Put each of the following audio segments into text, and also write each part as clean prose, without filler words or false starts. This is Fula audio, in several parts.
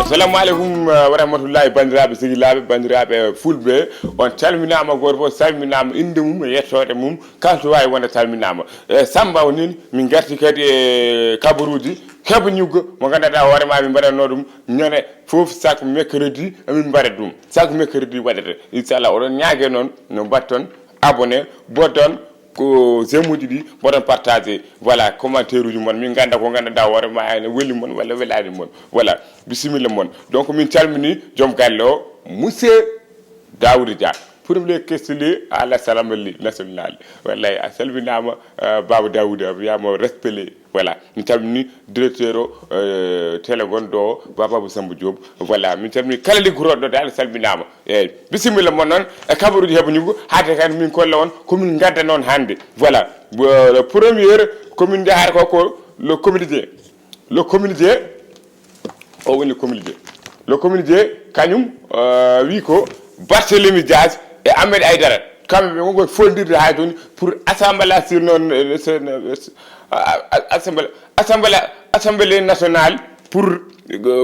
assalamu alaikum wa rahmatullahi bandiraɓe sigilaɓe bandiraɓe fulɓe on calminama goto fof salminama inde mum e yettode mum kalto wawi wonde salminama samba o nin min garti kadi e kabaruuji heɓa ñuggo mo ganduɗa hoorema min mbaɗatno ɗum ñande foof chaque mercredi emin mbaɗa ɗum chaque mercredi waɗete inchallah oɗon ñaague noon no mbatton abonné boɗɗon ko zemuji ɗi mboɗon partagé voilà commentaire uji mon min ganda ko ganduɗa hoorema ene weeli mon walla welani mon voilà bisimilla mon donc min calmini joom galle o monsieur Daouda Dia premier questionné à l'Assemblée nationale wallahi a salminama Baba Daouda wiyama respecté voilà min calmini directeur o télé gonɗo o Bababou Samba Diop voilà min calmini kala liggotoɗo dal salminama eyyi bisimilla mon noon e kabaruuji heɓa ñuggo haade kadi min kolla on komin gadda noon hande voilà le premier commune de haade ko le communauté o woni communauté le communauté kañum wi ko Barthélémy Dias e Ahmed Aïdara kamɓe ɓe gonkoye fondirde ha joni pour assemblée noon assemblée nationale pour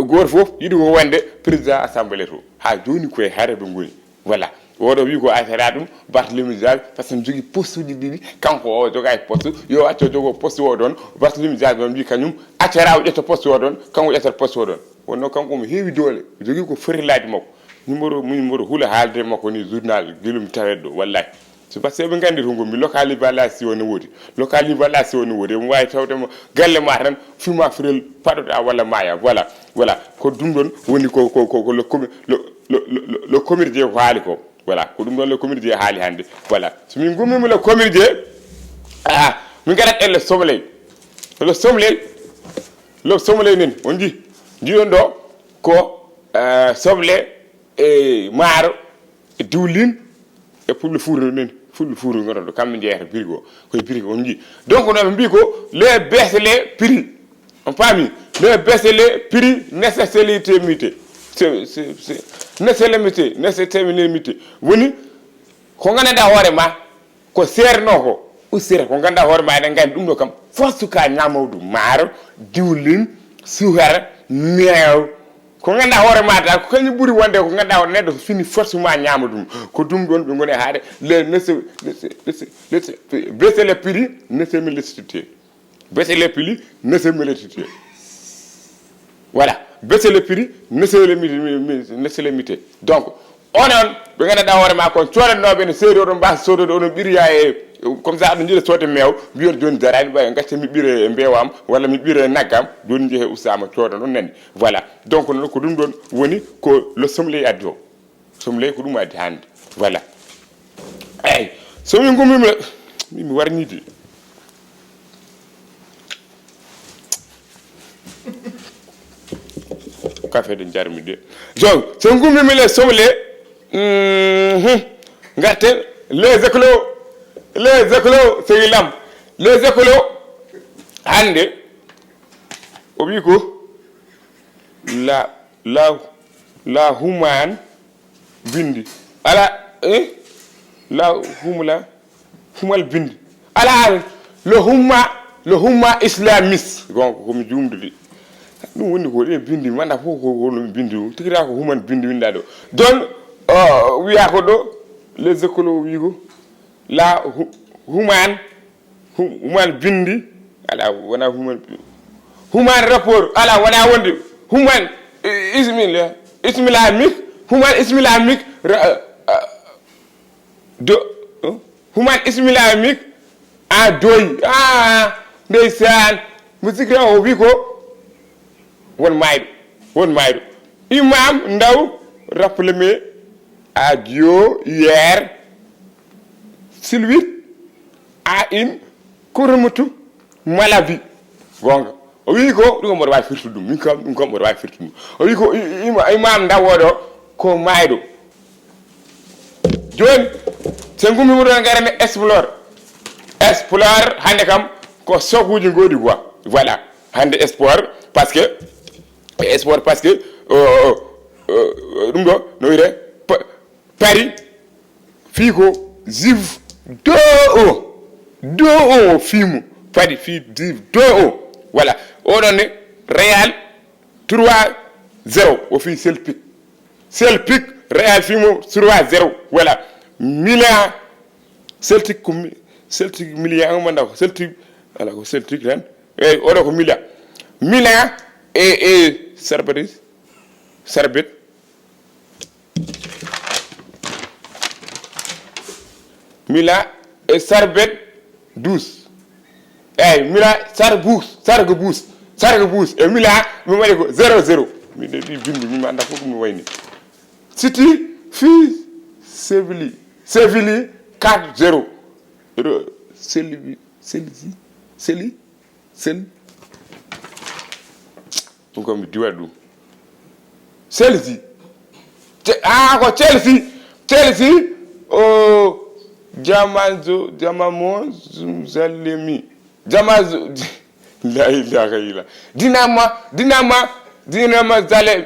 goto foof yiɗi ko wonde président assemblée to ha joni koye haare ɗo goni voilà oɗo wi ko affaire ɗum Barthélémy Dias par ce que jogui poste uji ɗiɗi kanko o joga e poste yo acco jogo poste o ɗon Barthélémy Dias ɗon wi kañum accera o ƴetta poste o ɗon kanko ƴettata poste o ɗon wonno kanko mo heewi doole jogui ko forilaji makko numéro huula haalde makko ni journal guilum tawedɗo wallahi so par ce que ɓe gandi to gomi localisation ne woodi localisation ne woodi mo wawi tawdemo galle ma tan fima firel paɗoɗa walla maya voilà ko ɗum ɗon woni ko le comité ko haali ko voilà ko ɗum ɗon le comité haali hande voilà so min gummima le comité min garat elle le soblel nen on jiɗon ɗo ko soble e maaro e diwlin e fulɓe fuuro gonɗon ɗo kamɓe jeeyata birigo koye birigo on jii donc noon ɓe mbi ko les baisse les prix on paami les baisse les prix nécessité nécessité woni ko gandanɗa hoore ma ko serno ko ussita ko ganduɗa hoore ma eɗen gandi ɗum ɗo kam force ka ñamawdu maaro diwlin sukara meew ko ganduɗa hoore ma dal ko kañum ɓuuri wonde ko ganduɗa neɗɗo fini force ma ñaama ɗum ko ɗum ɗon ɓe goni haade baisse les prix nécessité voilà baisse les prix nécessité donc onon ɓe ganduɗa hoore ma kon codannoɓe ne seedi oɗon mbasa sodode oɗon ɓiriya e comme ça aɗa jiiɗa sodde meew mbiyon joni darani ɓay gacca mi ɓiire e mbewam walla mi ɓiire e naggam joni jeehe ustama cooda ɗon nani voilà donc noon ko ɗum ɗon woni ko le sommelier addi o sommelier ko ɗum addi hande voilà eyyi somin gummima mi warnide café de jarmi de donc so gummima le sommelier garten les écolos sehilam les écolos hande o wi ko la human bindi ala humal bindi ala le humma islamiste gonko komi jumdude ɗum woni ko ɗe bindi manda fof kono bindi tigita ko human bindi winda ɗo don wiya ko ɗo les écolos wi ko la human bindi ala wona human rapport ala wona wonde human islamique human islamique human islamique a doyi ndeysan musikra o wi ko won mayɗo imam ndaw rappelé à Dieu hier Sylvie a une kurmutu maladie gonga o wi ko ɗum mboɗo wawi firtude ɗum min kam ɗum kam mboɗo wawi firtude ɗum o wi ko imam ndawoɗo ko mayɗo joni so gummimo ɗon garane explore hande kam ko sokuji godi quoi voilà hande sport parce que ɗum ɗo no wiyete Paris fii ko jive 2-1 fiimu Paris fii jive 2-1 voilà oɗon ne Real 3 0 au fi selpic Real fimo sur 0 voilà Milan Celtic Celtic Milan manda ko Celtic ala ko Celtic ren odo ko Milan et Sarbet Milan et Sarbet 12 Milan Sargebous et Milan mi wadi ko 0-0 mi de bindi mi anda ko mi wayni City fi Séville 4-0 Seli donc mi diwa dum Chelsea ko Chelsea o Jamamo Zalemi Jamazo la ilaha illa Dinamo Zalem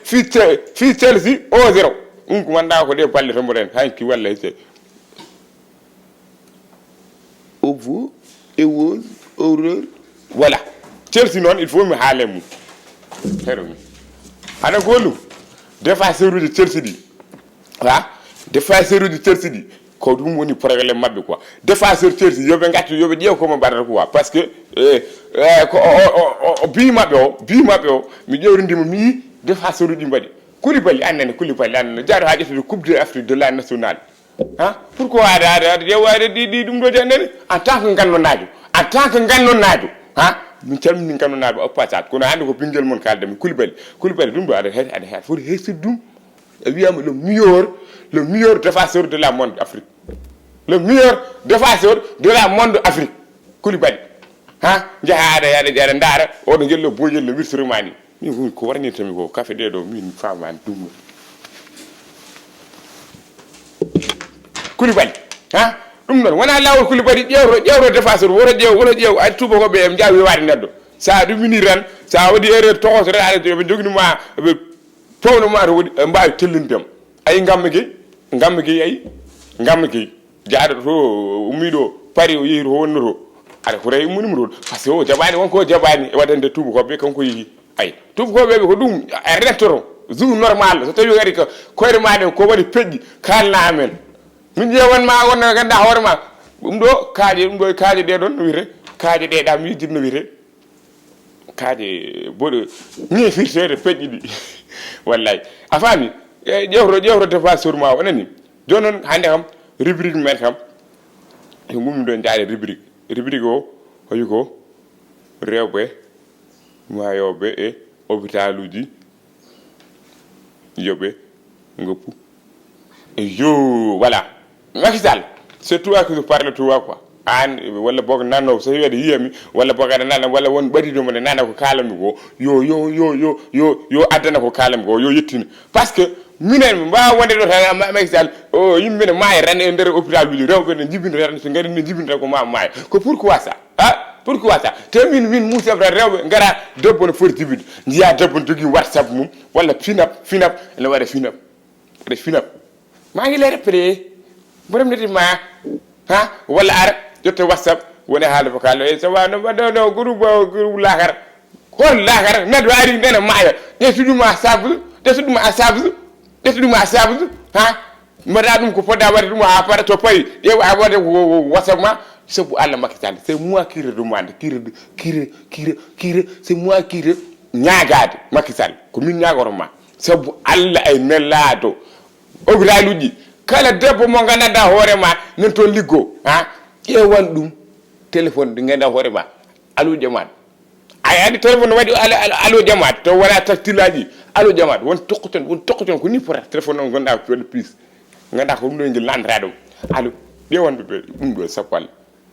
fi Chelsea 0 ko manda ko de balle to moden hanki walla ite ovu ewol horreur voilà Chelsea non il faut me halemu heromi ana golu défenseur de Chelsea di défenseur de Chelsea di ko dum woni problème mabbe quoi défenseur Chelsea yobe ngati yobe jew ko mo badata quoi parce que ko bi mabbe o mi jewrindimo mi défenseur di mbadi Koulibaly annene jaaro ha jeto coupe d'Afrique de la nationale pourquoi ada di dum do janene en tant que gannonajo min calmini gannonaɓe o passat kono hande ko bingel mon kaldami Koulibaly dum do ada foti hessid dum wiyama le meilleur défenseur de la monde Afrique le meilleur défenseur de la monde Afrique Koulibaly jaha ada ndara oɗo jello boyel no wirtoromani min ko warni tami ko café de do min famani dum Koulibaly dum non wona lawol Koulibaly ƴewro défenseur woto ƴeew ay tuba ko be em jaawi waade neddo sa dumini ran sa wadi erreur tokoto re ala be jognuma be powno ma to wodi mbaawi tellindem ay ngammi gay jaado to umido pari o yehi to wonno to ada ko rey munimo to parce que o jabani wonko jabani wadande tuba ko be kanko yi ay tuba ko be ko dum retoro jour normal so tawi gari ko koyre maade ko wadi peddi kalna amen min jewan ma wonna ganda hoore ma dum do kaaje de don wire kaaje de da mi jinno wire kaaje bodo ni firtere peddi di wallahi afami jewro défenseur ma wonani jonon hande kam rubrique men kam e ngum do jaade rubrique o hoyi ko rewbe mayobe e hôpitaluji yobe ngoppu yo voilà Macky Sall c'est toi que je parle toi quoi an wala bok nanno so yede yemi wala bok ada nana wala won badi do mo nana ko kalami go yo adana ko kalami go yo yettina parce que minen ba wonde do Macky Sall o yimbe ne may ran e der hôpital bi rewbe ne jibinde ran so ngari ne jibinde ko ma may ko pourquoi ça pourquoi ça te min Moussa rewbe ngara debbo no foti jibinde ndiya debbo jogi WhatsApp mum wala finap ne wara finap ma ngi le repre borom neti ma wala ar jotte WhatsApp woni haala vocal e so wano no groupe lakar hol lakar neddo ari nena maaya detuduma sabu mada dum ko poda wadi dum ha para to pay e wa wade WhatsApp ma sabu Allah Macky Sall c'est moi qui redemande qui c'est moi qui ñaagaade Macky Sall ko min ñaagoroma sabu Allah ay nelaado ograluji kala debbo mo gananda hoore ma non to liggo ƴewan ɗum téléphone ɗi ganda hoore ma alo jamat ay andi téléphone waɗi alo jamat to wona tactilaji alo jamat won tokkoton ko ni pota téléphone on gonda ko plus ganda ko ɗum ɗo ngel landata ɗum alo ƴewanɓe ɓe ɗum ɗo sappal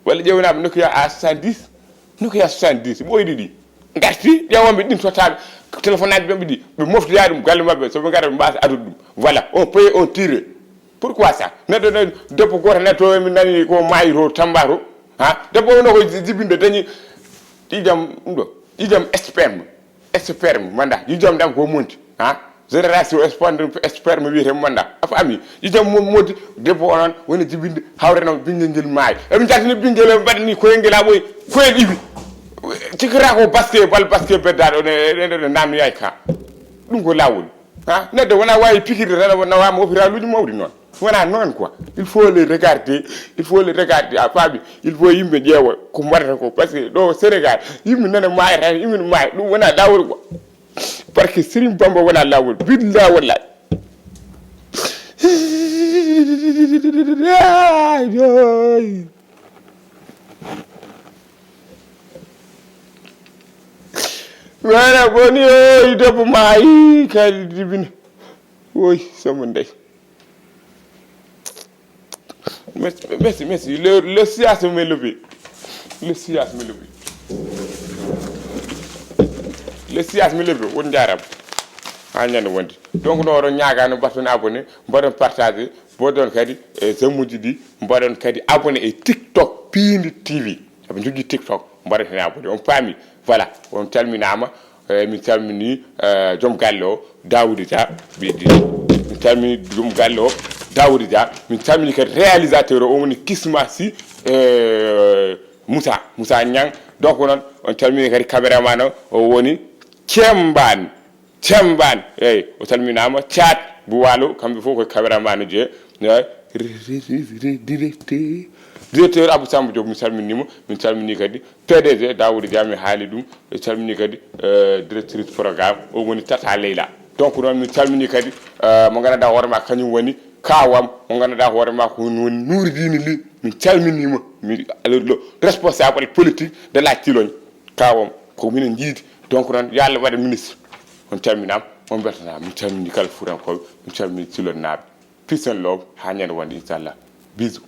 walla ƴewnaɓe Nokia a 70 ɓoyɗi ɗi garti ƴewonɓe ɗin tottaɓe téléphone aji ɓeɓe ɗi ɓe moftoya ɗum galle mabɓe soɓe gara ɓe mbasa adude ɗum voilà on paye on tire pourquoi ça neddo debbo goto netto mi nani ko mayiro tambato debbo wono ko jibinde dañi ƴijam sperme manda ƴijam dam ko monti génération sperme wiyete manda a faami ƴijam modi debbo onon woni jibinde hawreno bingel ngel maayi eɓe jaltini bingel mbaɗani koyel ngel ha ɓoyi koyel iwi cikira ko basket beddaɗo ne namni yay ka ɗum ko lawol ha neddo wona wawi pikirde tan wona wama hôpitaluji mawɗi noon wona noon quoi il faut les regarder a faami il faut yimɓe ƴeewa ko mbaɗata ko par ce que ɗo Sénégal yimɓe nana maaya tan yimɓe ne maaya ɗum wona lawol quoi par ce que Serigne Bamba wona lawol billah wallahi wala boni oy debbo maayi kadi dibina oy sama ndey merci le sias me levé won jaram ha ñande wonde donc no oɗon ñagano mbatton abonné mbaɗon partagé mbaɗon kadi e zammuji ɗi mbaɗon kadi abonné e TikTok Piindi TV aɓe jogui TikTok mbaɗeten abonné on paami voilà on calminama min calmini joom galle o Daouda Dia ɓeydi min calmini joom galle o Daouda Dia min calmini kadi réalisateur o woni Kisma Sy Moussa Niang donc noon on calmini kadi caméraman o woni Cembane eyyi o calminama Thiat Bouwalo kamɓe fof koye caméraman uji directeur Abou Samba Diop min calmini kadi PDG Daouda Dia mi haali ɗum e calmini kadi directrice programme o woni Tata Leyla donc noon min calmini kadi mo ganduɗa hoorema kañum woni kawam mo ganduɗa hoorema ko woni Nouridine Ly min calminima le responsable politique de la Thilogne kawam ko minen jiidi donc noon yo Allah waɗa ministre on calminama on beltanama min calmini kala fuurankoɓe min calmini Thilogne naaɓe peace and love ha ñande wonde inchallah bisou.